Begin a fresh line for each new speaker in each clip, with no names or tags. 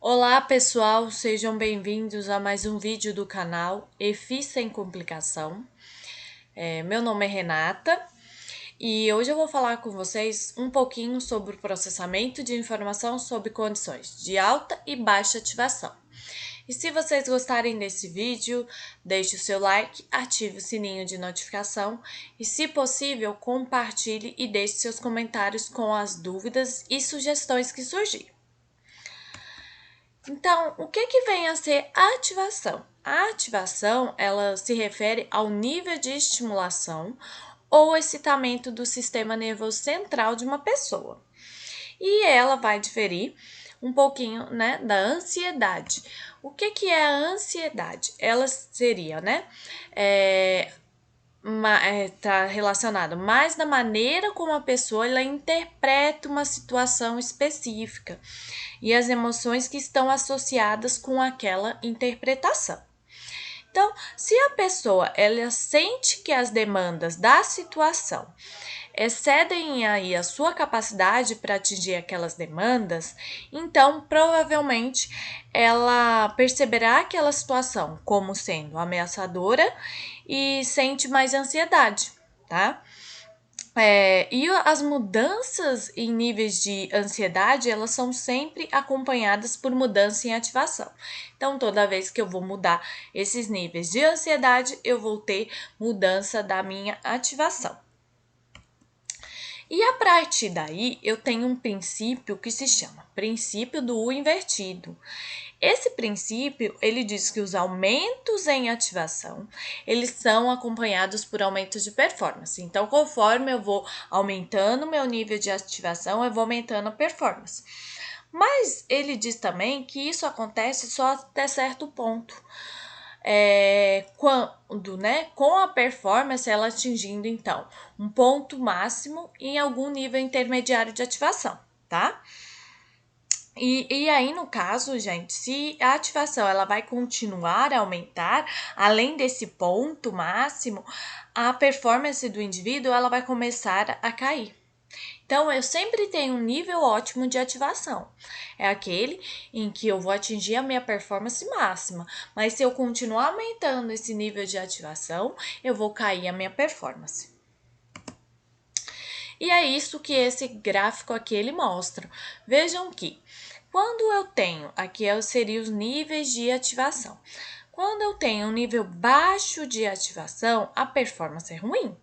Olá pessoal, sejam bem-vindos a mais um vídeo do canal EFI Sem Complicação. Meu nome é Renata e hoje eu vou falar com vocês um pouquinho sobre o processamento de informação sob condições de alta e baixa ativação. E se vocês gostarem desse vídeo, deixe o seu like, ative o sininho de notificação e, se possível, compartilhe e deixe seus comentários com as dúvidas e sugestões que surgirem. Então, o que vem a ser a ativação? A ativação, ela se refere ao nível de estimulação ou excitamento do sistema nervoso central de uma pessoa. E ela vai diferir um pouquinho, né, da ansiedade. O que é a ansiedade? Ela seria, né, tá relacionado mais da maneira como a pessoa ela interpreta uma situação específica e as emoções que estão associadas com aquela interpretação. Então, se a pessoa ela sente que as demandas da situação excedem aí a sua capacidade para atingir aquelas demandas, então provavelmente ela perceberá aquela situação como sendo ameaçadora e sente mais ansiedade, tá? E as mudanças em níveis de ansiedade, elas são sempre acompanhadas por mudança em ativação. Então, toda vez que eu vou mudar esses níveis de ansiedade, eu vou ter mudança da minha ativação. E a partir daí, eu tenho um princípio que se chama princípio do U invertido. Esse princípio, ele diz que os aumentos em ativação, eles são acompanhados por aumentos de performance. Então, conforme eu vou aumentando meu nível de ativação, eu vou aumentando a performance. Mas ele diz também que isso acontece só até certo ponto. Quando, né, com a performance ela atingindo, então, um ponto máximo em algum nível intermediário de ativação, tá? E aí, no caso, gente, se a ativação ela vai continuar a aumentar, além desse ponto máximo, a performance do indivíduo ela vai começar a cair. Então, eu sempre tenho um nível ótimo de ativação. É aquele em que eu vou atingir a minha performance máxima. Mas se eu continuar aumentando esse nível de ativação, eu vou cair a minha performance. E é isso que esse gráfico aqui ele mostra. Vejam que quando eu tenho, aqui seria os níveis de ativação. Quando eu tenho um nível baixo de ativação, a performance é ruim.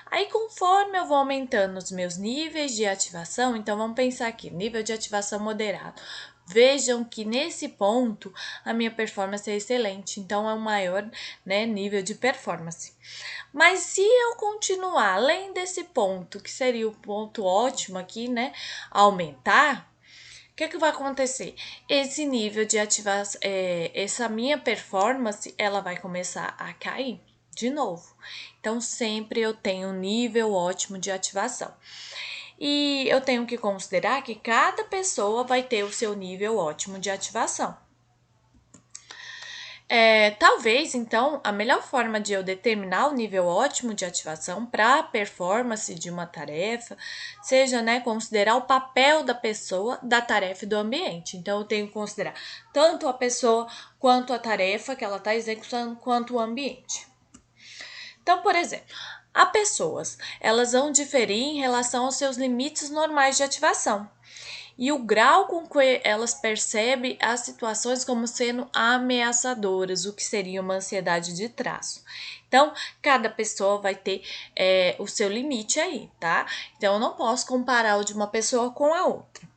Aí, conforme eu vou aumentando os meus níveis de ativação, então vamos pensar aqui, nível de ativação moderado. Vejam que nesse ponto a minha performance é excelente, então é o maior, né, nível de performance. Mas se eu continuar além desse ponto, que seria o ponto ótimo aqui, né, aumentar, o que vai acontecer? Esse nível de ativação, essa minha performance, ela vai começar a cair de novo. Então, sempre eu tenho um nível ótimo de ativação. E eu tenho que considerar que cada pessoa vai ter o seu nível ótimo de ativação. Talvez, então, a melhor forma de eu determinar o nível ótimo de ativação para a performance de uma tarefa seja, né, considerar o papel da pessoa, da tarefa e do ambiente. Então, eu tenho que considerar tanto a pessoa quanto a tarefa que ela está executando, quanto o ambiente. Então, por exemplo, as pessoas, elas vão diferir em relação aos seus limites normais de ativação e o grau com que elas percebem as situações como sendo ameaçadoras, o que seria uma ansiedade de traço. Então, cada pessoa vai ter o seu limite aí, tá? Então, eu não posso comparar o de uma pessoa com a outra.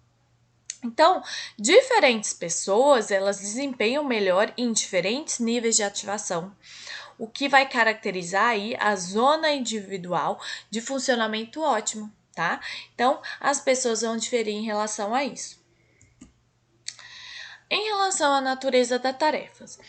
Então, diferentes pessoas, elas desempenham melhor em diferentes níveis de ativação, o que vai caracterizar aí a zona individual de funcionamento ótimo, tá? Então, as pessoas vão diferir em relação a isso. Em relação à natureza das tarefas,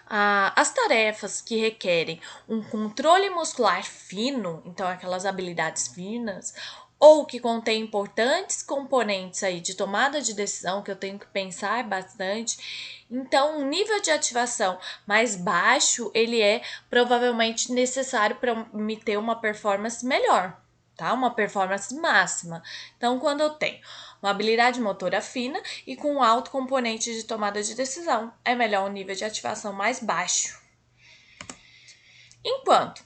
as tarefas que requerem um controle muscular fino, então aquelas habilidades finas, ou que contém importantes componentes aí de tomada de decisão que eu tenho que pensar bastante, então um nível de ativação mais baixo, ele é provavelmente necessário para me ter uma performance melhor, tá? Uma performance máxima. Então, quando eu tenho uma habilidade motora fina e com um alto componente de tomada de decisão, é melhor um nível de ativação mais baixo. Enquanto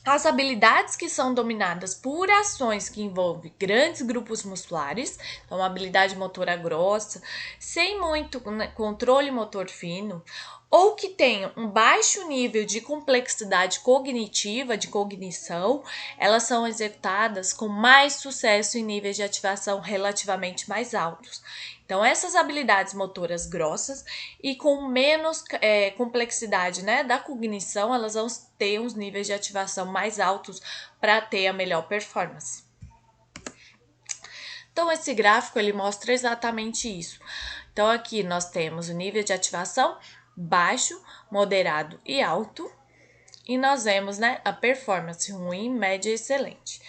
as habilidades que são dominadas por ações que envolvem grandes grupos musculares, então uma habilidade motora grossa, sem muito controle motor fino, ou que tenham um baixo nível de complexidade cognitiva, de cognição, elas são executadas com mais sucesso em níveis de ativação relativamente mais altos. Então, essas habilidades motoras grossas e com menos complexidade, né, da cognição, elas vão ter uns níveis de ativação mais altos para ter a melhor performance. Então, esse gráfico ele mostra exatamente isso. Então, aqui nós temos o nível de ativação baixo, moderado e alto. E nós vemos, né, a performance ruim, média e excelente.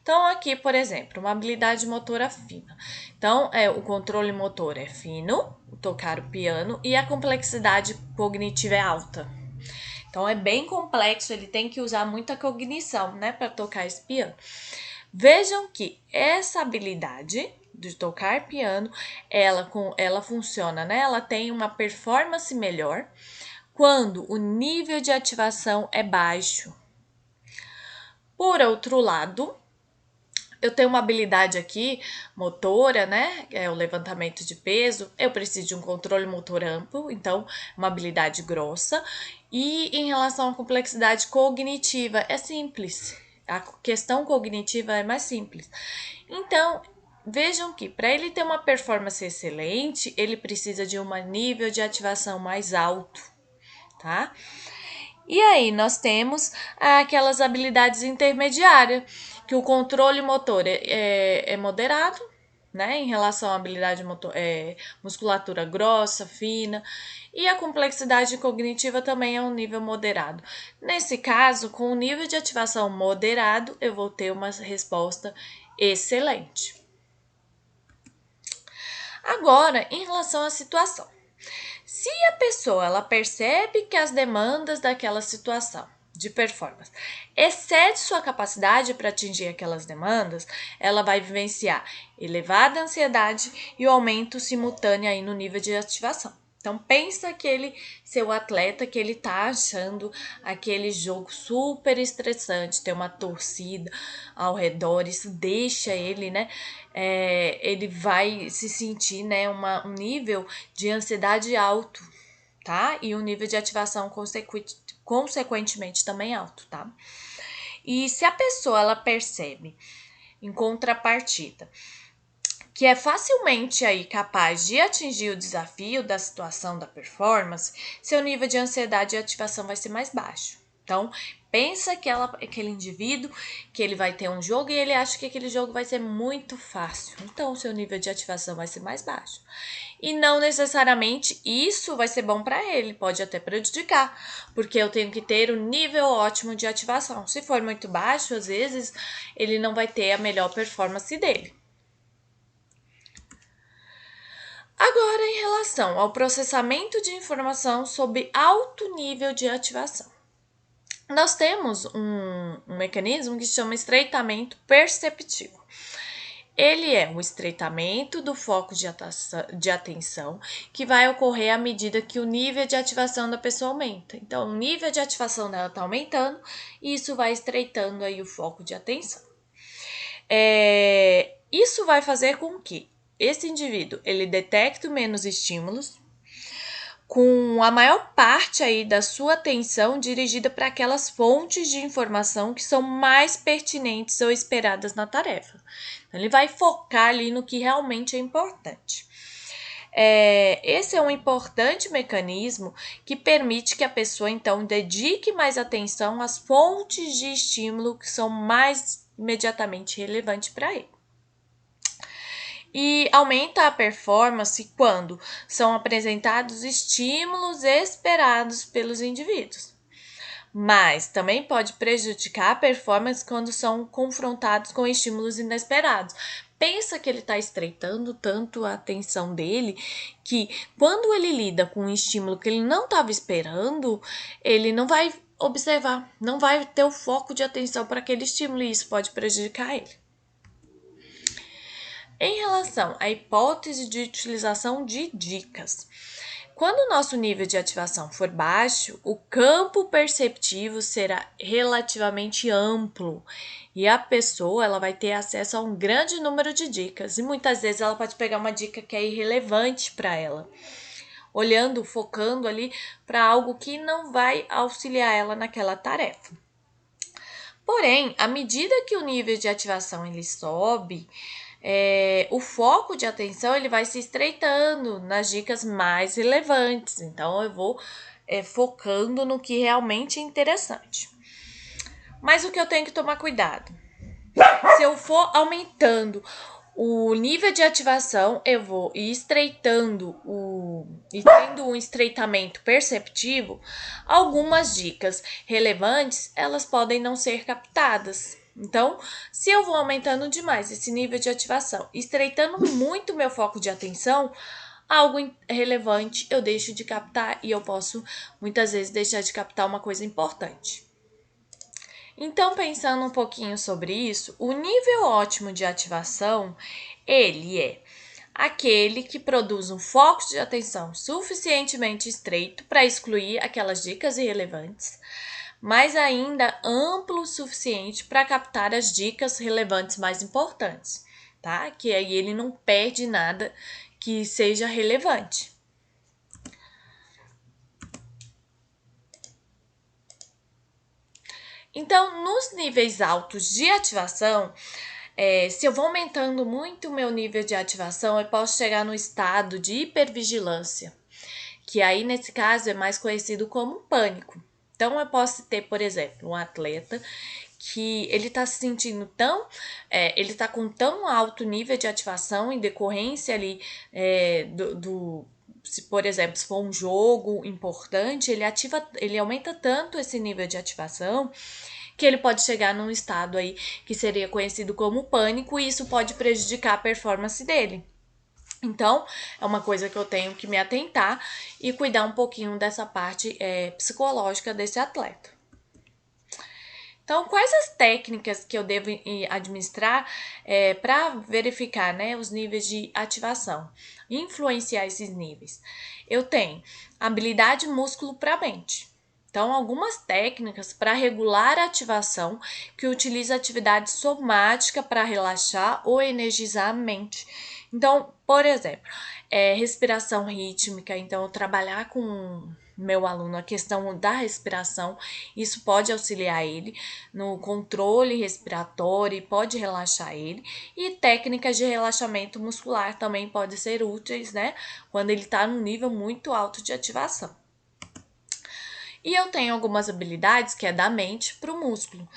Então, aqui, por exemplo, uma habilidade motora fina. Então, o controle motor é fino, tocar o piano, e a complexidade cognitiva é alta. Então, é bem complexo, ele tem que usar muita cognição, né, para tocar esse piano. Vejam que essa habilidade de tocar piano, ela funciona, né? Ela tem uma performance melhor quando o nível de ativação é baixo. Por outro lado, eu tenho uma habilidade aqui, motora, né? É o levantamento de peso. Eu preciso de um controle motor amplo, então, uma habilidade grossa. E em relação à complexidade cognitiva, é simples. A questão cognitiva é mais simples. Então, vejam que para ele ter uma performance excelente, ele precisa de um nível de ativação mais alto, tá? E aí, nós temos aquelas habilidades intermediárias, que o controle motor é moderado, né, em relação à habilidade motor, musculatura grossa, fina, e a complexidade cognitiva também é um nível moderado. Nesse caso, com o nível de ativação moderado, eu vou ter uma resposta excelente. Agora, em relação à situação. Se a pessoa ela percebe que as demandas daquela situação de performance excede sua capacidade para atingir aquelas demandas, ela vai vivenciar elevada ansiedade e o aumento simultâneo aí no nível de ativação. Então pensa aquele seu atleta que ele tá achando aquele jogo super estressante, tem uma torcida ao redor, isso deixa ele, né? Ele vai se sentir, né, um nível de ansiedade alto, tá? E um nível de ativação consequentemente também alto, tá? E se a pessoa ela percebe, em contrapartida, que é facilmente aí capaz de atingir o desafio da situação da performance, seu nível de ansiedade e ativação vai ser mais baixo. Então, pensa aquele indivíduo que ele vai ter um jogo e ele acha que aquele jogo vai ser muito fácil. Então, seu nível de ativação vai ser mais baixo. E não necessariamente isso vai ser bom para ele, pode até prejudicar, porque eu tenho que ter um nível ótimo de ativação. Se for muito baixo, às vezes, ele não vai ter a melhor performance dele. Agora, em relação ao processamento de informação sob alto nível de ativação. Nós temos um mecanismo que se chama estreitamento perceptivo. Ele é um estreitamento do foco de atenção que vai ocorrer à medida que o nível de ativação da pessoa aumenta. Então, o nível de ativação dela está aumentando e isso vai estreitando aí o foco de atenção. Isso vai fazer com que esse indivíduo ele detecte menos estímulos, com a maior parte aí da sua atenção dirigida para aquelas fontes de informação que são mais pertinentes ou esperadas na tarefa. Então, ele vai focar ali no que realmente é importante. Esse é um importante mecanismo que permite que a pessoa, então, dedique mais atenção às fontes de estímulo que são mais imediatamente relevantes para ele. E aumenta a performance quando são apresentados estímulos esperados pelos indivíduos. Mas também pode prejudicar a performance quando são confrontados com estímulos inesperados. Pensa que ele está estreitando tanto a atenção dele que quando ele lida com um estímulo que ele não estava esperando, ele não vai observar, não vai ter o foco de atenção para aquele estímulo e isso pode prejudicar ele. Em relação à hipótese de utilização de dicas, quando o nosso nível de ativação for baixo, o campo perceptivo será relativamente amplo e a pessoa ela vai ter acesso a um grande número de dicas e muitas vezes ela pode pegar uma dica que é irrelevante para ela, olhando, focando ali para algo que não vai auxiliar ela naquela tarefa. Porém, à medida que o nível de ativação ele sobe, o foco de atenção ele vai se estreitando nas dicas mais relevantes. Então, eu vou focando no que realmente é interessante. Mas o que eu tenho que tomar cuidado? Se eu for aumentando o nível de ativação, eu vou estreitando e tendo um estreitamento perceptivo, algumas dicas relevantes, elas podem não ser captadas. Então, se eu vou aumentando demais esse nível de ativação, estreitando muito meu foco de atenção, algo relevante eu deixo de captar e eu posso muitas vezes deixar de captar uma coisa importante. Então, pensando um pouquinho sobre isso, o nível ótimo de ativação, ele é aquele que produz um foco de atenção suficientemente estreito para excluir aquelas dicas irrelevantes, mas ainda amplo o suficiente para captar as dicas relevantes mais importantes, tá? Que aí ele não perde nada que seja relevante. Então, nos níveis altos de ativação, se eu vou aumentando muito o meu nível de ativação, eu posso chegar no estado de hipervigilância, que aí, nesse caso, é mais conhecido como pânico. Então, eu posso ter, por exemplo, um atleta que ele está se sentindo ele está com tão alto nível de ativação em decorrência ali se, por exemplo, se for um jogo importante, ele aumenta tanto esse nível de ativação que ele pode chegar num estado aí que seria conhecido como pânico e isso pode prejudicar a performance dele. Então, é uma coisa que eu tenho que me atentar e cuidar um pouquinho dessa parte psicológica desse atleta. Então, quais as técnicas que eu devo administrar para verificar, né, os níveis de ativação, influenciar esses níveis? Eu tenho habilidade músculo para mente. Então, algumas técnicas para regular a ativação que utiliza atividade somática para relaxar ou energizar a mente. Então, por exemplo, respiração rítmica. Então, eu trabalhar com meu aluno a questão da respiração, isso pode auxiliar ele no controle respiratório e pode relaxar ele. E técnicas de relaxamento muscular também podem ser úteis, né? Quando ele está num nível muito alto de ativação. E eu tenho algumas habilidades que é da mente para o músculo,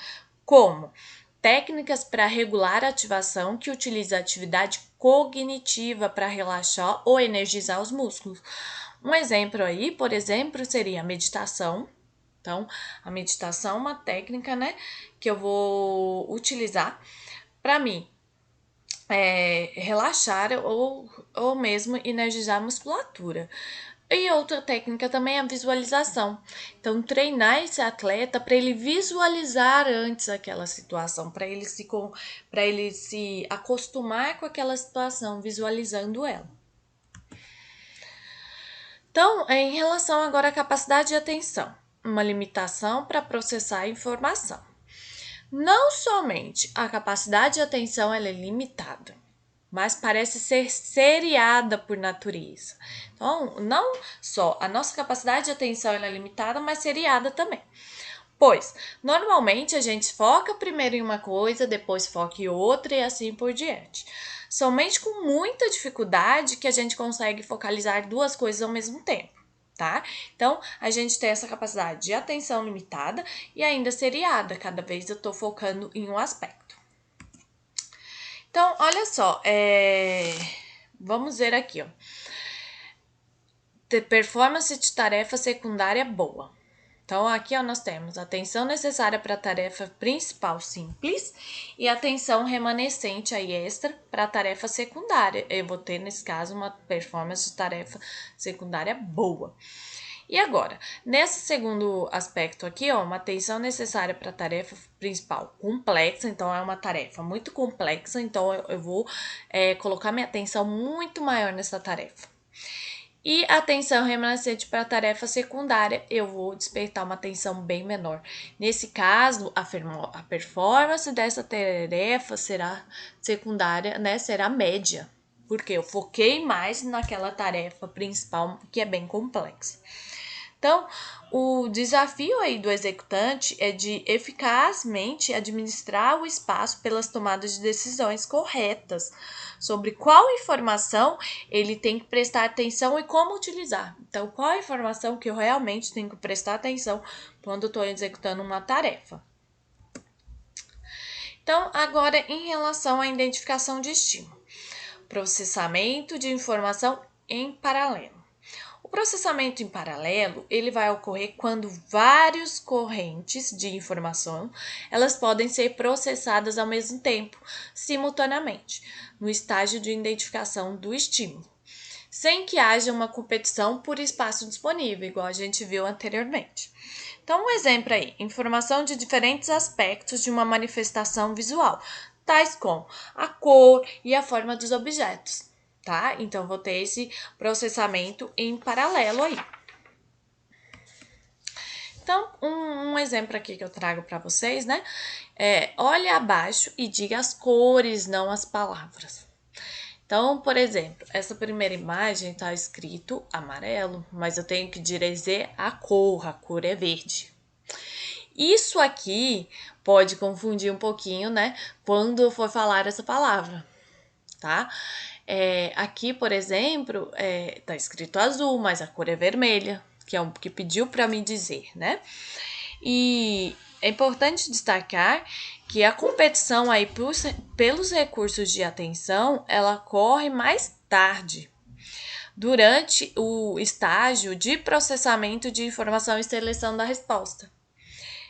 como técnicas para regular a ativação que utiliza a atividade cognitiva para relaxar ou energizar os músculos. Um exemplo aí, por exemplo, seria a meditação. Então, a meditação é uma técnica, né, que eu vou utilizar para mim relaxar ou mesmo energizar a musculatura. E outra técnica também é a visualização. Então, treinar esse atleta para ele visualizar antes aquela situação, para ele se acostumar com aquela situação, visualizando ela. Então, em relação agora à capacidade de atenção, uma limitação para processar a informação. Não somente a capacidade de atenção ela é limitada, mas parece ser seriada por natureza. Então, não só a nossa capacidade de atenção ela é limitada, mas seriada também. Pois, normalmente a gente foca primeiro em uma coisa, depois foca em outra e assim por diante. Somente com muita dificuldade que a gente consegue focalizar duas coisas ao mesmo tempo, tá? Então, a gente tem essa capacidade de atenção limitada e ainda seriada, cada vez eu tô focando em um aspecto. Então, olha só, vamos ver aqui, ó. Performance de tarefa secundária boa. Então, aqui ó, nós temos a atenção necessária para a tarefa principal simples e a atenção remanescente aí extra para a tarefa secundária. Eu vou ter, nesse caso, uma performance de tarefa secundária boa. E agora, nesse segundo aspecto aqui, ó, uma atenção necessária para a tarefa principal complexa, então é uma tarefa muito complexa, então eu vou colocar minha atenção muito maior nessa tarefa. E a atenção remanescente para a tarefa secundária, eu vou despertar uma atenção bem menor. Nesse caso, a performance dessa tarefa será secundária, né? Será média, porque eu foquei mais naquela tarefa principal que é bem complexa. Então, o desafio aí do executante é de eficazmente administrar o espaço pelas tomadas de decisões corretas sobre qual informação ele tem que prestar atenção e como utilizar. Então, qual a informação que eu realmente tenho que prestar atenção quando estou executando uma tarefa. Então, agora em relação à identificação de estímulo, processamento de informação em paralelo. O processamento em paralelo, ele vai ocorrer quando várias correntes de informação, elas podem ser processadas ao mesmo tempo, simultaneamente, no estágio de identificação do estímulo, sem que haja uma competição por espaço disponível, igual a gente viu anteriormente. Então, um exemplo aí, informação de diferentes aspectos de uma manifestação visual, tais como a cor e a forma dos objetos, tá? Então, vou ter esse processamento em paralelo aí. Então, um exemplo aqui que eu trago para vocês, né? Olhe abaixo e diga as cores, não as palavras. Então, por exemplo, essa primeira imagem está escrito amarelo, mas eu tenho que dizer a cor é verde. Isso aqui pode confundir um pouquinho, né? Quando eu for falar essa palavra, tá? Aqui, por exemplo, tá escrito azul, mas a cor é vermelha, que é o que pediu para me dizer, né? E é importante destacar que a competição aí pelos recursos de atenção, ela ocorre mais tarde, durante o estágio de processamento de informação e seleção da resposta,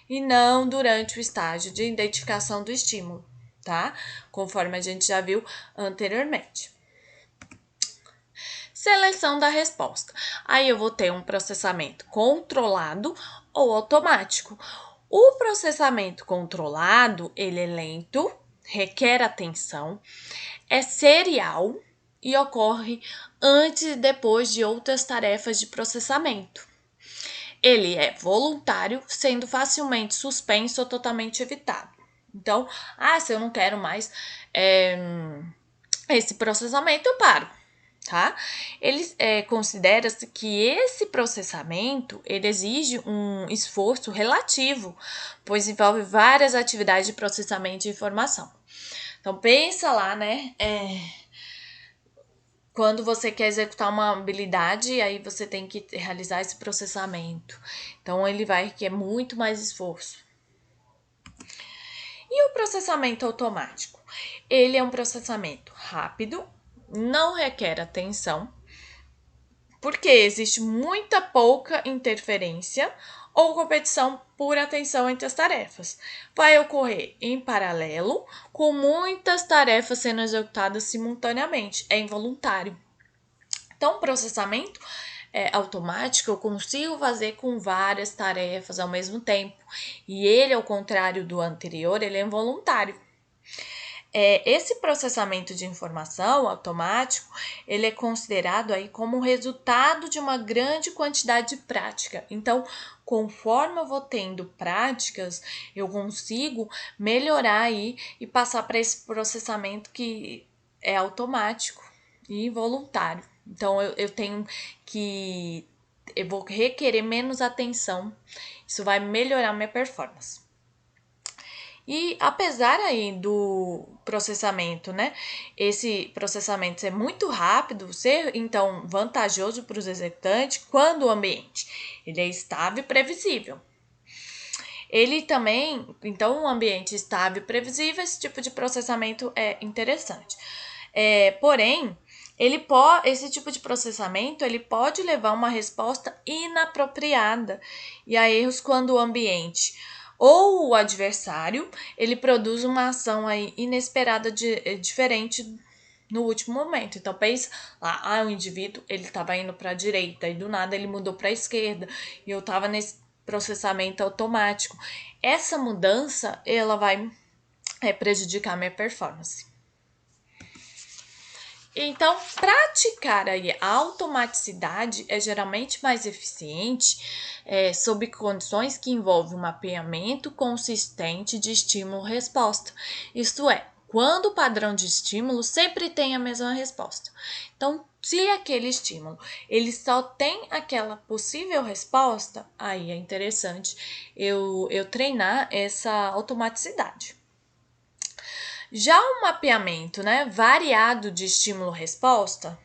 e não durante o estágio de identificação do estímulo, tá? Conforme a gente já viu anteriormente. Seleção da resposta. Aí eu vou ter um processamento controlado ou automático. O processamento controlado, ele é lento, requer atenção, é serial e ocorre antes e depois de outras tarefas de processamento. Ele é voluntário, sendo facilmente suspenso ou totalmente evitado. Então, se eu não quero mais esse processamento, eu paro, tá? Ele considera-se que esse processamento ele exige um esforço relativo, pois envolve várias atividades de processamento de informação. Então, pensa lá, né? Quando você quer executar uma habilidade, aí você tem que realizar esse processamento. Então, ele vai requerer muito mais esforço. E o processamento automático? Ele é um processamento rápido, não requer atenção, porque existe muita pouca interferência ou competição por atenção entre as tarefas. Vai ocorrer em paralelo, com muitas tarefas sendo executadas simultaneamente, é involuntário. Então, o processamento automático eu consigo fazer com várias tarefas ao mesmo tempo, e ele, ao contrário do anterior, ele é involuntário. Esse processamento de informação automático, ele é considerado aí como resultado de uma grande quantidade de prática. Então, conforme eu vou tendo práticas, eu consigo melhorar aí e passar para esse processamento que é automático e involuntário. Então, eu vou requerer menos atenção. Isso vai melhorar minha performance. E apesar aí do processamento, né? Esse processamento ser muito rápido, ser então vantajoso para os executantes quando o ambiente ele é estável e previsível. Ele também, então, um ambiente estável e previsível, esse tipo de processamento é interessante. Porém, esse tipo de processamento ele pode levar a uma resposta inapropriada e a erros quando o ambiente ou o adversário ele produz uma ação aí inesperada diferente no último momento. Então, pensa lá, o indivíduo, ele estava indo para a direita e do nada ele mudou para a esquerda e eu estava nesse processamento automático. Essa mudança, ela vai prejudicar a minha performance. Então, praticar aí a automaticidade é geralmente mais eficiente sob condições que envolvem um mapeamento consistente de estímulo-resposta. Isto é, quando o padrão de estímulo sempre tem a mesma resposta. Então, se aquele estímulo ele só tem aquela possível resposta, aí é interessante eu treinar essa automaticidade. Já o mapeamento, variado de estímulo-resposta,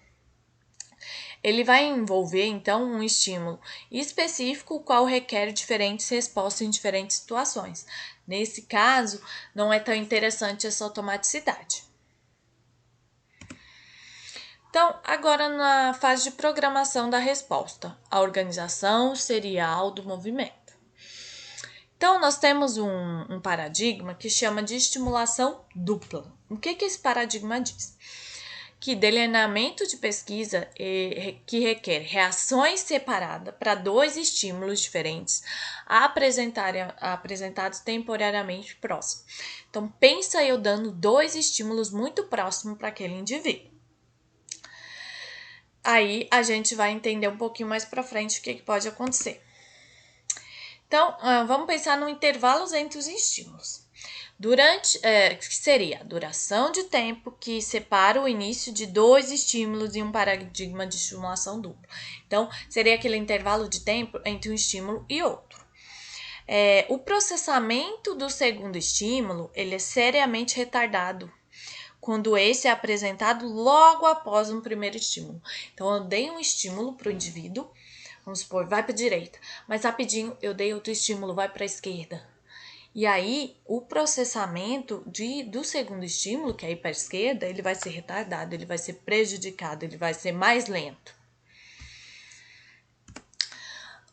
ele vai envolver, então, um estímulo específico, o qual requer diferentes respostas em diferentes situações. Nesse caso, não é tão interessante essa automaticidade. Então, agora na fase de programação da resposta, a organização serial do movimento. Então, nós temos um paradigma que chama de estimulação dupla. O que esse paradigma diz? Que delineamento de pesquisa que requer reações separadas para dois estímulos diferentes apresentados temporariamente próximos. Então, pensa eu dando dois estímulos muito próximos para aquele indivíduo. Aí, a gente vai entender um pouquinho mais para frente o que pode acontecer. Então, vamos pensar no intervalos entre os estímulos. Que seria a duração de tempo que separa o início de dois estímulos em um paradigma de estimulação dupla. Então, seria aquele intervalo de tempo entre um estímulo e outro. O processamento do segundo estímulo, ele é seriamente retardado quando esse é apresentado logo após um primeiro estímulo. Então, eu dei um estímulo para o indivíduo, vamos supor, vai para a direita, mas rapidinho eu dei outro estímulo, vai para a esquerda. E aí, o processamento do segundo estímulo, que é ir para a esquerda, ele vai ser retardado, ele vai ser prejudicado, ele vai ser mais lento.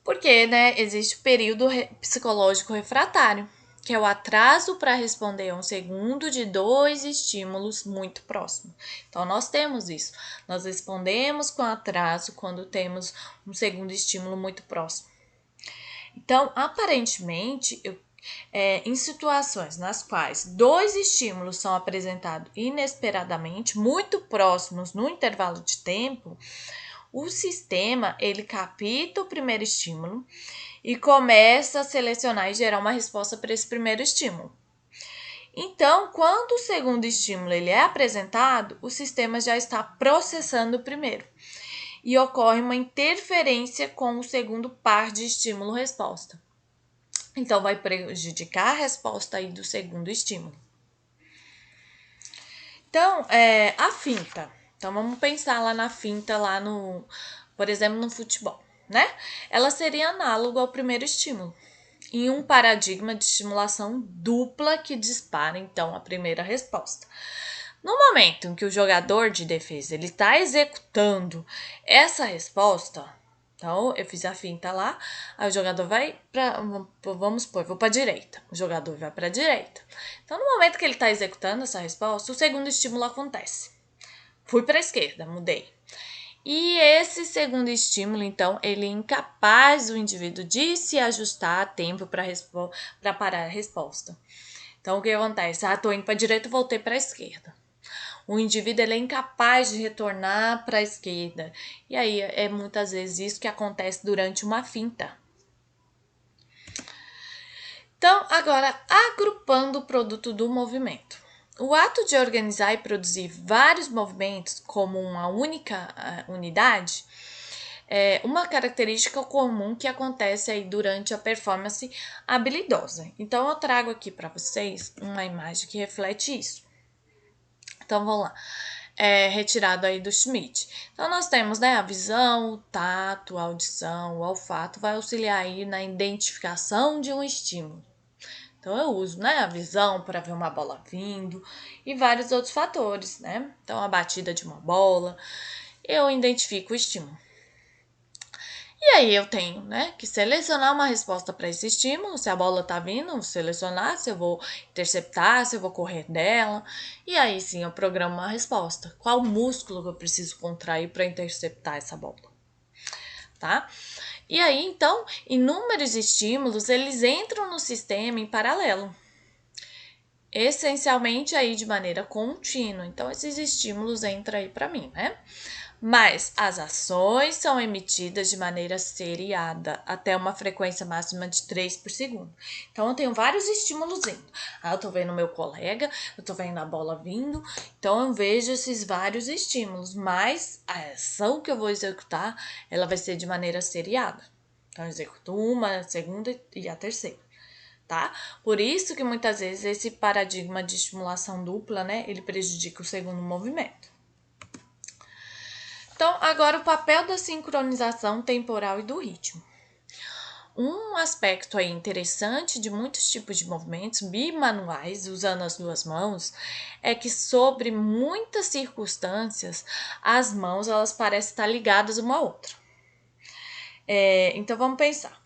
Porque, existe o período psicológico refratário, que é o atraso para responder a um segundo de dois estímulos muito próximos. Então, nós temos isso. Nós respondemos com atraso quando temos um segundo estímulo muito próximo. Então, aparentemente, em situações nas quais dois estímulos são apresentados inesperadamente, muito próximos no intervalo de tempo, o sistema ele capta o primeiro estímulo e começa a selecionar e gerar uma resposta para esse primeiro estímulo. Então, quando o segundo estímulo ele é apresentado, o sistema já está processando o primeiro e ocorre uma interferência com o segundo par de estímulo-resposta. Então, vai prejudicar a resposta aí do segundo estímulo. Então, a finta. Então, vamos pensar lá na finta, por exemplo, no futebol, Ela seria análoga ao primeiro estímulo, em um paradigma de estimulação dupla que dispara, então, a primeira resposta. No momento em que o jogador de defesa ele está executando essa resposta, então eu fiz a finta lá, aí o jogador vai para, vamos supor, vou para a direita, o jogador vai para a direita. Então no momento que ele está executando essa resposta, o segundo estímulo acontece. Fui para a esquerda, mudei. E esse segundo estímulo, então, ele é incapaz do indivíduo de se ajustar a tempo para parar a resposta. Então o que acontece? Estou indo para a direita, voltei para a esquerda. O indivíduo ele é incapaz de retornar para a esquerda. E aí é muitas vezes isso que acontece durante uma finta. Então, agora, agrupando o produto do movimento. O ato de organizar e produzir vários movimentos como uma única unidade é uma característica comum que acontece aí durante a performance habilidosa. Então, eu trago aqui para vocês uma imagem que reflete isso. Então, vamos lá. Retirado aí do Schmidt. Então, nós temos a visão, o tato, a audição, o olfato, vai auxiliar aí na identificação de um estímulo. Então, eu uso a visão para ver uma bola vindo e vários outros fatores, Então, a batida de uma bola, eu identifico o estímulo. E aí eu tenho, né, que selecionar uma resposta para esse estímulo, se a bola tá vindo, selecionar se eu vou interceptar, se eu vou correr dela. E aí sim eu programo uma resposta. Qual músculo que eu preciso contrair para interceptar essa bola, tá? E aí então, inúmeros estímulos, eles entram no sistema em paralelo. Essencialmente aí de maneira contínua. Então esses estímulos entram aí para mim, né? Mas as ações são emitidas de maneira seriada, até uma frequência máxima de 3 por segundo. Então, eu tenho vários estímulos indo. Eu tô vendo meu colega, eu tô vendo a bola vindo, então eu vejo esses vários estímulos, mas a ação que eu vou executar, ela vai ser de maneira seriada. Então, eu executo uma, a segunda e a terceira, tá? Por isso que muitas vezes esse paradigma de estimulação dupla, né, ele prejudica o segundo movimento. Então, agora o papel da sincronização temporal e do ritmo. Um aspecto aí interessante de muitos tipos de movimentos bimanuais, usando as duas mãos, é que sobre muitas circunstâncias, as mãos elas parecem estar ligadas uma à outra. Então, vamos pensar.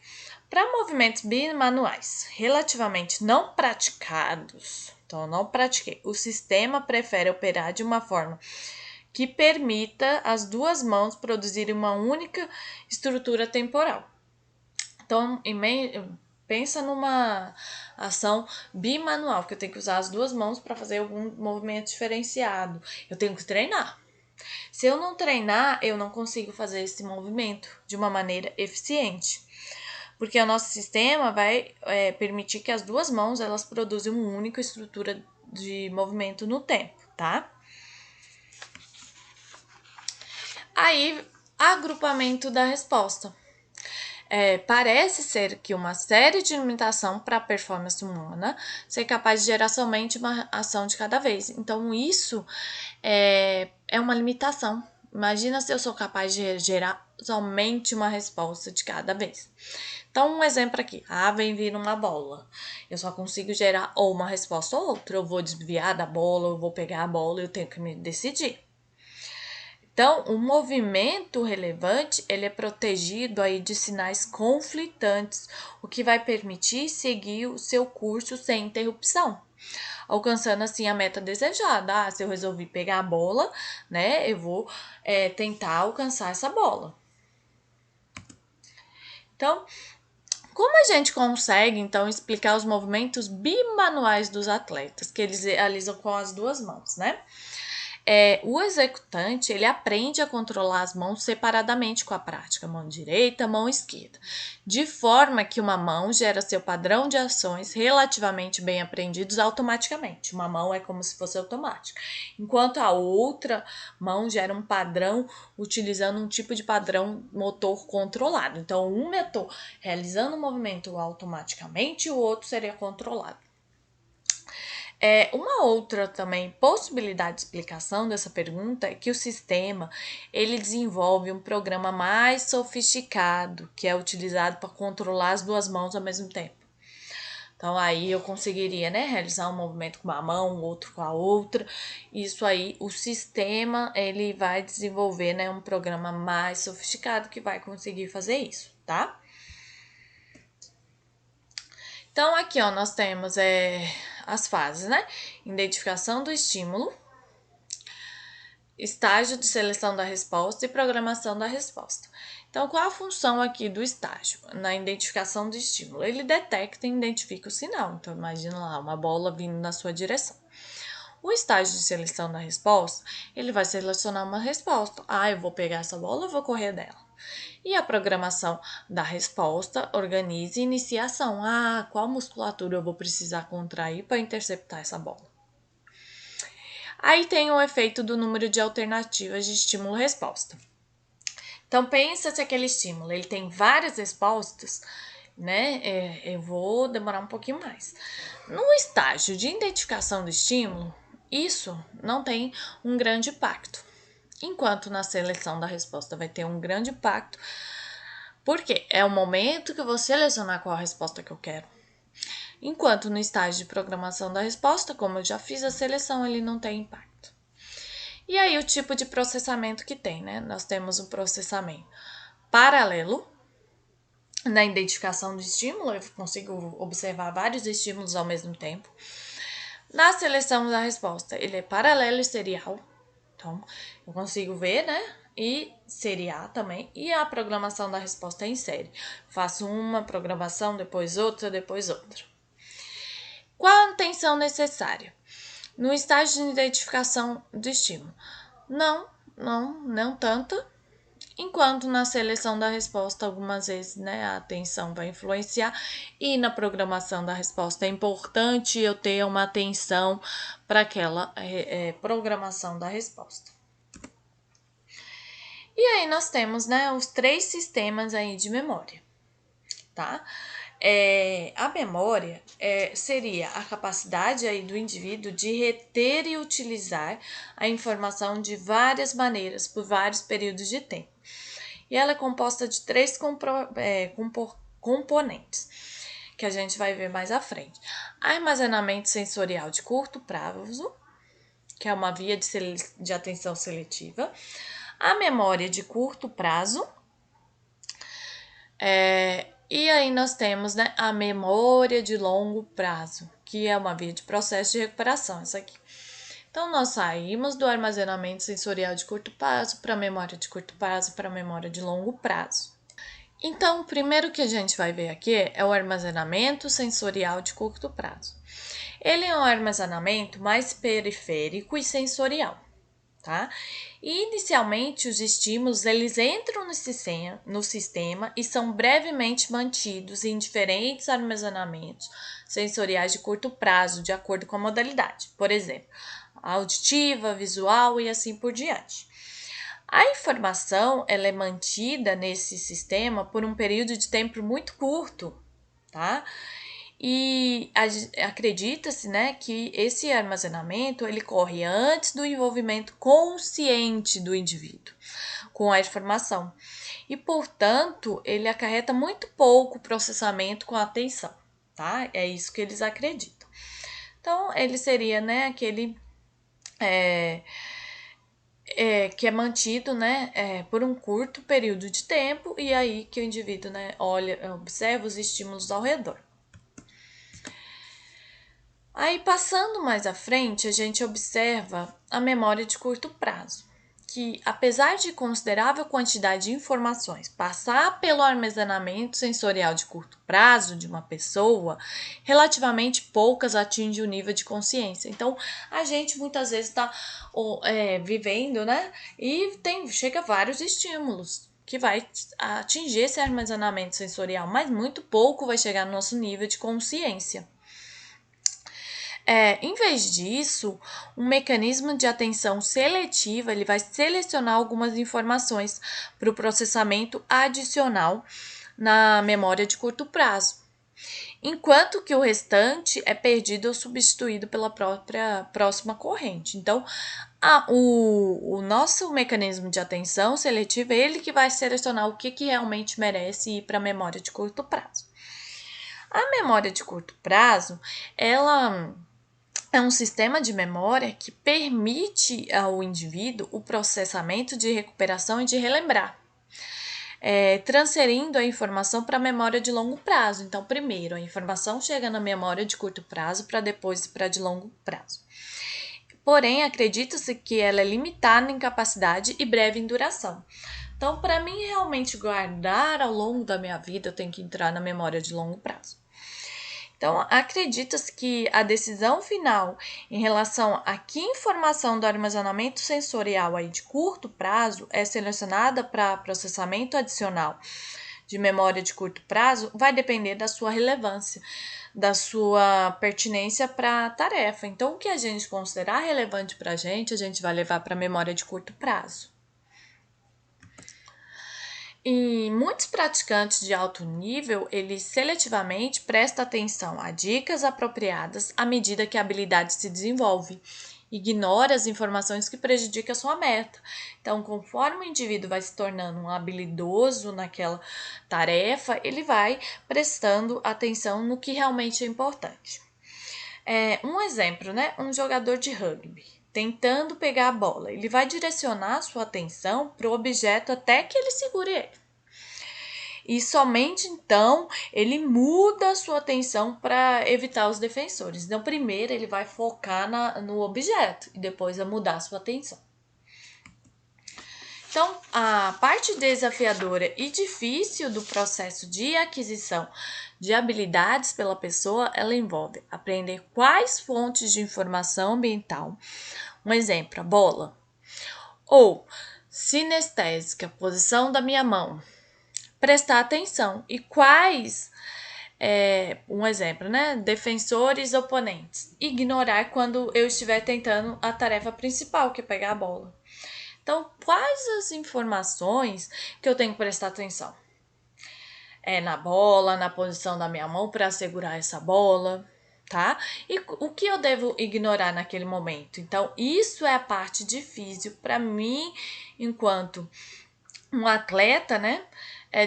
Para movimentos bimanuais relativamente não praticados, então eu não pratiquei, o sistema prefere operar de uma forma que permita as duas mãos produzirem uma única estrutura temporal. Então, pensa numa ação bimanual, que eu tenho que usar as duas mãos para fazer algum movimento diferenciado. Eu tenho que treinar. Se eu não treinar, eu não consigo fazer esse movimento de uma maneira eficiente. Porque o nosso sistema vai permitir que as duas mãos elas produzam uma única estrutura de movimento no tempo, tá? Aí, agrupamento da resposta. Parece ser que uma série de limitação para a performance humana ser capaz de gerar somente uma ação de cada vez. Então, isso é uma limitação. Imagina se eu sou capaz de gerar somente uma resposta de cada vez. Então, um exemplo aqui. Vem vir uma bola. Eu só consigo gerar ou uma resposta ou outra. Eu vou desviar da bola, eu vou pegar a bola, eu tenho que me decidir. Então, o movimento relevante, ele é protegido aí de sinais conflitantes, o que vai permitir seguir o seu curso sem interrupção, alcançando assim a meta desejada. Se eu resolvi pegar a bola, né, eu vou tentar alcançar essa bola. Então, como a gente consegue, então, explicar os movimentos bimanuais dos atletas, que eles realizam com as duas mãos, né? O executante, ele aprende a controlar as mãos separadamente com a prática, mão direita, mão esquerda, de forma que uma mão gera seu padrão de ações relativamente bem aprendidos automaticamente. Uma mão é como se fosse automática, enquanto a outra mão gera um padrão utilizando um tipo de padrão motor controlado. Então, um eu estou realizando um movimento automaticamente e o outro seria controlado. Uma outra também possibilidade de explicação dessa pergunta é que o sistema ele desenvolve um programa mais sofisticado que é utilizado para controlar as duas mãos ao mesmo tempo. Então aí eu conseguiria, né, realizar um movimento com uma mão, outro com a outra. Isso aí o sistema ele vai desenvolver, né, um programa mais sofisticado que vai conseguir fazer isso, tá? Então, aqui, ó, nós temos as fases, né? Identificação do estímulo, estágio de seleção da resposta e programação da resposta. Então, qual a função aqui do estágio? Na identificação do estímulo, ele detecta e identifica o sinal. Então, imagina lá, uma bola vindo na sua direção. O estágio de seleção da resposta, ele vai selecionar uma resposta. Eu vou pegar essa bola, eu vou correr dela. E a programação da resposta organiza e inicia a ação. Qual musculatura eu vou precisar contrair para interceptar essa bola? Aí tem o efeito do número de alternativas de estímulo-resposta. Então, pensa se aquele estímulo ele tem várias respostas, né? Eu vou demorar um pouquinho mais. No estágio de identificação do estímulo, isso não tem um grande impacto. Enquanto na seleção da resposta vai ter um grande impacto, porque é o momento que eu vou selecionar qual a resposta que eu quero. Enquanto no estágio de programação da resposta, como eu já fiz a seleção, ele não tem impacto. E aí o tipo de processamento que tem, né? Nós temos um processamento paralelo, na identificação do estímulo, eu consigo observar vários estímulos ao mesmo tempo. Na seleção da resposta, ele é paralelo e serial, então eu consigo ver, né? E seriar também. E a programação da resposta é em série. Faço uma programação, depois outra, depois outra. Qual a atenção necessária? No estágio de identificação do estímulo. Não tanta. Enquanto na seleção da resposta, algumas vezes, né, a atenção vai influenciar, e na programação da resposta é importante eu ter uma atenção para aquela programação da resposta. E aí nós temos, né, os 3 sistemas aí de memória, tá? A memória seria a capacidade aí do indivíduo de reter e utilizar a informação de várias maneiras por vários períodos de tempo. E ela é composta de 3 componentes, que a gente vai ver mais à frente. Armazenamento sensorial de curto prazo, que é uma via de atenção seletiva. A memória de curto prazo. E aí nós temos, né, a memória de longo prazo, que é uma via de processo de recuperação, essa aqui. Então, nós saímos do armazenamento sensorial de curto prazo para a memória de curto prazo para a memória de longo prazo. Então, o primeiro que a gente vai ver aqui é o armazenamento sensorial de curto prazo. Ele é um armazenamento mais periférico e sensorial, tá? E, inicialmente, os estímulos eles entram no sistema e são brevemente mantidos em diferentes armazenamentos sensoriais de curto prazo, de acordo com a modalidade. Por exemplo, auditiva, visual e assim por diante. A informação ela é mantida nesse sistema por um período de tempo muito curto, tá? E acredita-se, né, que esse armazenamento ele corre antes do envolvimento consciente do indivíduo com a informação e, portanto, ele acarreta muito pouco processamento com a atenção, tá? É isso que eles acreditam. Então, ele seria, né, aquele que é mantido, né, por um curto período de tempo e aí que o indivíduo, né, observa os estímulos ao redor. Aí, passando mais à frente, a gente observa a memória de curto prazo, que, apesar de considerável quantidade de informações passar pelo armazenamento sensorial de curto prazo de uma pessoa, relativamente poucas atingem o nível de consciência. Então, a gente muitas vezes está vivendo, né? E chega vários estímulos que vai atingir esse armazenamento sensorial, mas muito pouco vai chegar no nosso nível de consciência. Em vez disso, um mecanismo de atenção seletiva ele vai selecionar algumas informações para o processamento adicional na memória de curto prazo, enquanto que o restante é perdido ou substituído pela própria próxima corrente. Então, o nosso mecanismo de atenção seletiva é ele que vai selecionar o que realmente merece ir para a memória de curto prazo. A memória de curto prazo, ela é um sistema de memória que permite ao indivíduo o processamento de recuperação e de relembrar, transferindo a informação para a memória de longo prazo. Então, primeiro, a informação chega na memória de curto prazo para depois para de longo prazo. Porém, acredita-se que ela é limitada em capacidade e breve em duração. Então, para mim realmente guardar ao longo da minha vida, eu tenho que entrar na memória de longo prazo. Então, acredita-se que a decisão final em relação a que informação do armazenamento sensorial aí de curto prazo é selecionada para processamento adicional de memória de curto prazo vai depender da sua relevância, da sua pertinência para a tarefa. Então, o que a gente considerar relevante para a gente vai levar para a memória de curto prazo. E muitos praticantes de alto nível, eles seletivamente prestam atenção a dicas apropriadas à medida que a habilidade se desenvolve. Ignora as informações que prejudicam a sua meta. Então, conforme o indivíduo vai se tornando um habilidoso naquela tarefa, ele vai prestando atenção no que realmente é importante. Um exemplo, né? Um jogador de rugby tentando pegar a bola. Ele vai direcionar a sua atenção para o objeto até que ele segure ele. e somente então ele muda a sua atenção para evitar os defensores. Então, primeiro ele vai focar no objeto e depois vai mudar a sua atenção. Então, a parte desafiadora e difícil do processo de aquisição de habilidades pela pessoa, ela envolve aprender quais fontes de informação ambiental, um exemplo, a bola, ou sinestésica, posição da minha mão, prestar atenção e quais, um exemplo, né? Defensores, oponentes, ignorar quando eu estiver tentando a tarefa principal, que é pegar a bola. Então, quais as informações que eu tenho que prestar atenção? Na bola, na posição da minha mão para segurar essa bola, tá? E o que eu devo ignorar naquele momento? Então, isso é a parte difícil para mim, enquanto um atleta, né?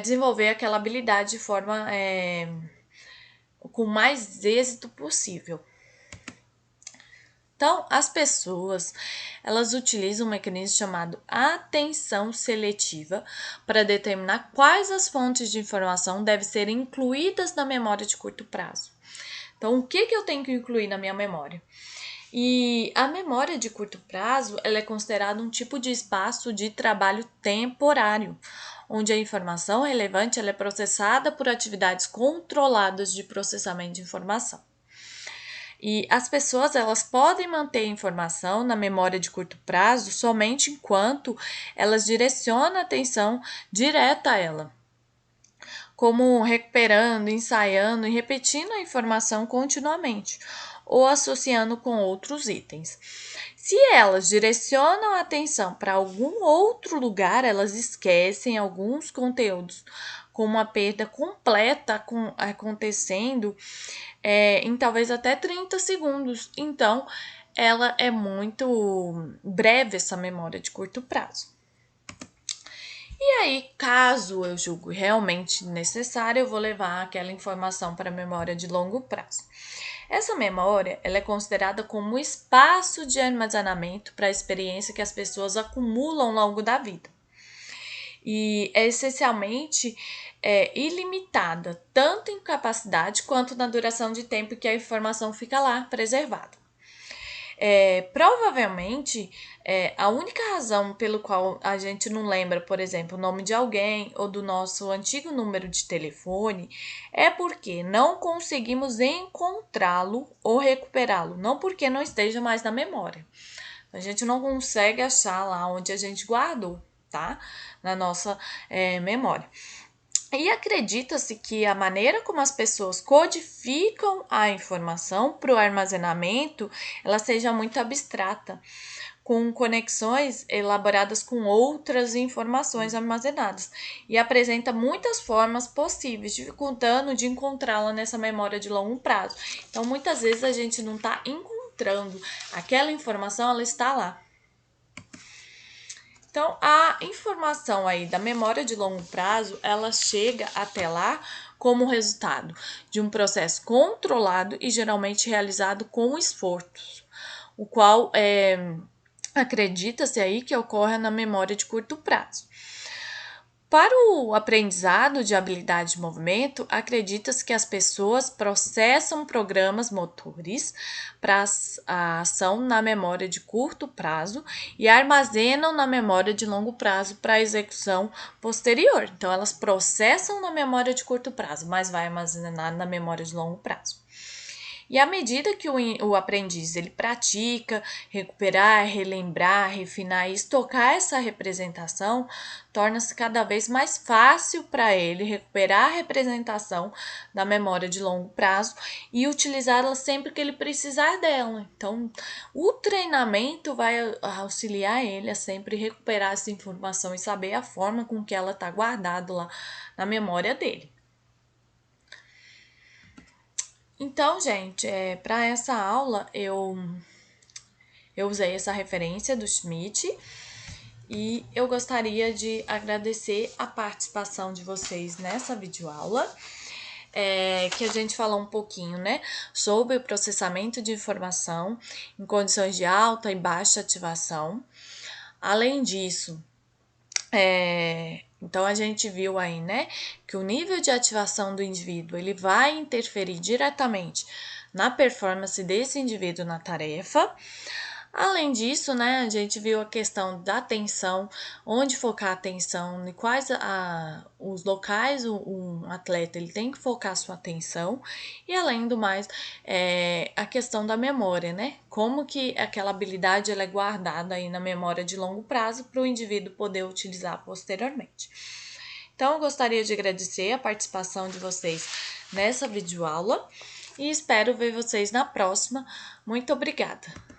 Desenvolver aquela habilidade de forma com mais êxito possível. Então, as pessoas, elas utilizam um mecanismo chamado atenção seletiva para determinar quais as fontes de informação devem ser incluídas na memória de curto prazo. Então, o que eu tenho que incluir na minha memória? E a memória de curto prazo, ela é considerada um tipo de espaço de trabalho temporário, onde a informação relevante ela é processada por atividades controladas de processamento de informação. E as pessoas elas podem manter informação na memória de curto prazo somente enquanto elas direcionam a atenção direta a ela, como recuperando, ensaiando e repetindo a informação continuamente, ou associando com outros itens. Se elas direcionam a atenção para algum outro lugar, elas esquecem alguns conteúdos, com uma perda completa acontecendo em talvez até 30 segundos. Então, ela é muito breve, essa memória de curto prazo. E aí, caso eu julgo realmente necessário, eu vou levar aquela informação para a memória de longo prazo. Essa memória ela é considerada como um espaço de armazenamento para a experiência que as pessoas acumulam ao longo da vida. E é essencialmente ilimitada, tanto em capacidade quanto na duração de tempo que a informação fica lá preservada. Provavelmente, a única razão pelo qual a gente não lembra, por exemplo, o nome de alguém ou do nosso antigo número de telefone é porque não conseguimos encontrá-lo ou recuperá-lo, não porque não esteja mais na memória. A gente não consegue achar lá onde a gente guardou, tá? Na nossa memória. E acredita-se que a maneira como as pessoas codificam a informação para o armazenamento, ela seja muito abstrata, com conexões elaboradas com outras informações armazenadas e apresenta muitas formas possíveis, dificultando de encontrá-la nessa memória de longo prazo. Então, muitas vezes a gente não está encontrando aquela informação, ela está lá. Então, a informação aí da memória de longo prazo, ela chega até lá como resultado de um processo controlado e geralmente realizado com esforço, o qual acredita-se aí que ocorre na memória de curto prazo. Para o aprendizado de habilidade de movimento, acredita-se que as pessoas processam programas motores para a ação na memória de curto prazo e armazenam na memória de longo prazo para a execução posterior. Então, elas processam na memória de curto prazo, mas vai armazenar na memória de longo prazo. E à medida que o aprendiz ele pratica, recuperar, relembrar, refinar e estocar essa representação, torna-se cada vez mais fácil para ele recuperar a representação da memória de longo prazo e utilizá-la sempre que ele precisar dela. Então, o treinamento vai auxiliar ele a sempre recuperar essa informação e saber a forma com que ela está guardada lá na memória dele. Então, gente, para essa aula eu usei essa referência do Schmidt e eu gostaria de agradecer a participação de vocês nessa videoaula, que a gente falou um pouquinho, né, sobre o processamento de informação em condições de alta e baixa ativação. Além disso, Então, a gente viu aí, né, que o nível de ativação do indivíduo, ele vai interferir diretamente na performance desse indivíduo na tarefa. Além disso, né, a gente viu a questão da atenção, onde focar a atenção, e quais os locais um atleta ele tem que focar sua atenção, e além do mais, a questão da memória, né? Como que aquela habilidade ela é guardada aí na memória de longo prazo para o indivíduo poder utilizar posteriormente. Então, eu gostaria de agradecer a participação de vocês nessa videoaula e espero ver vocês na próxima. Muito obrigada!